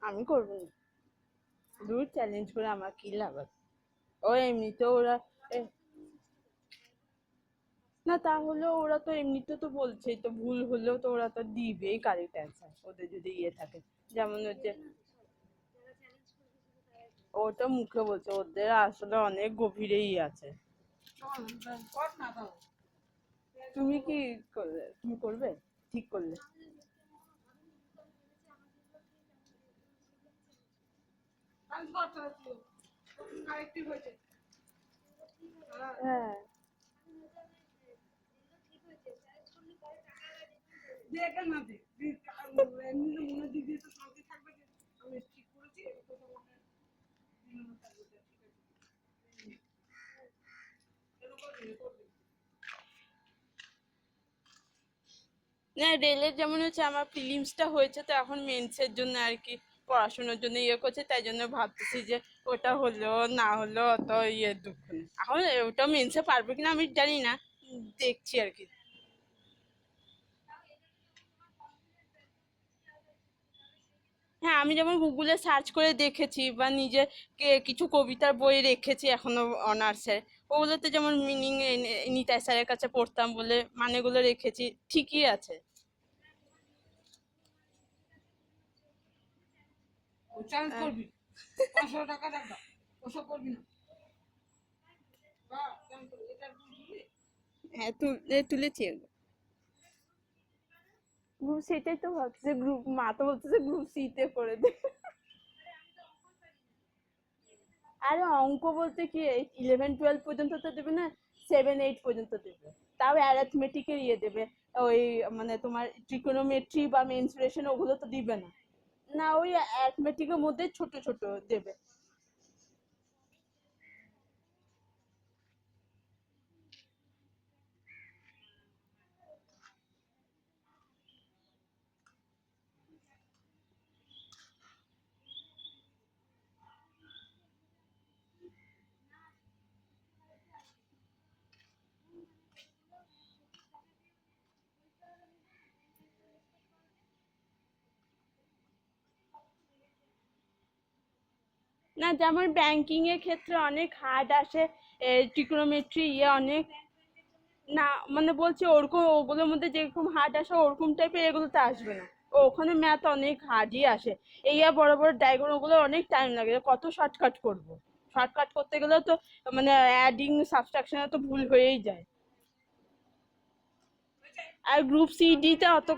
আমি করবো না, দূর চ্যালেঞ্জ করে আমার কি লাভ আছে? ও এমনিতে ওরা না, তাহলে ওরা তো এমনিতে তো বলছেই তো, ভুল হলেও তো ওরা তো দিবেই কারেক্ট অ্যান্সার, ওদের যদি ইয়ে থাকে। যেমন হচ্ছে ওটা মুখে বলছে, ওদের আসলে অনেক গভীরেই আছে। তুমি কি করবে, তুমি করবে ঠিক করলে? হ্যাঁ, না রেলের যেমন হচ্ছে আমার প্রিলিমসটা হয়েছে, তো এখন মেন্সের জন্য আর কি পড়াশোনার জন্য ইয়ে করছে, তাই জন্য ভাবতেছি যে ওটা হলো না হলো অত ইয়ে দুঃখ নেই। এখন ওটা মেন্সে পারবো কিনা আমি জানি না, দেখছি আর কি। হ্যাঁ, আমি যেমন গুগলে সার্চ করে দেখেছি বা নিজে কিছু কবিতার বই রেখেছি এখনো অনার্সের, ওগুলোতে যেমন মিনিং নিতাই স্যারের কাছে পড়তাম বলে মানেগুলো রেখেছি, ঠিকই আছে। হ্যাঁ, তুলেছি এগুলো। গ্রুপ, সেটাই তো ভাবছি, গ্রুপ মা তো বলতেছে গ্রুপ সি তে করে দে। আরে অঙ্ক বলতে কি, 11-12 পর্যন্ত তো দেবে না, 7-8 পর্যন্ত দেবে। তাও অ্যারিথমেটিকের ইয়ে দেবে, ওই মানে তোমার ট্রিকোনোমেট্রি বা মেনসুরেশন ওগুলো তো দিবে না। না, ওই অ্যারিথমেটিকের মধ্যে ছোট ছোট দেবে। না, যেমন ব্যাংকিং এর ক্ষেত্রে অনেক হার্ড আসে, ট্রিকোনোমেট্রি ইয়ে অনেক। না, মানে বলছি ওরকম ওগুলোর মধ্যে যেরকম হার্ড আসে ওরকম টাইপের এগুলোতে আসবে না। ওখানে ম্যাথ অনেক হার্ডই আসে। এই আর বড় বড় ডায়াগ্রাম ওগুলো অনেক টাইম লাগে, কত শর্টকাট করব। শর্টকাট করতে গেলে তো মানে অ্যাডিং সাবট্রাকশনে তো ভুল হয়েই যায়। আর গ্রুপ সি ডি তে অত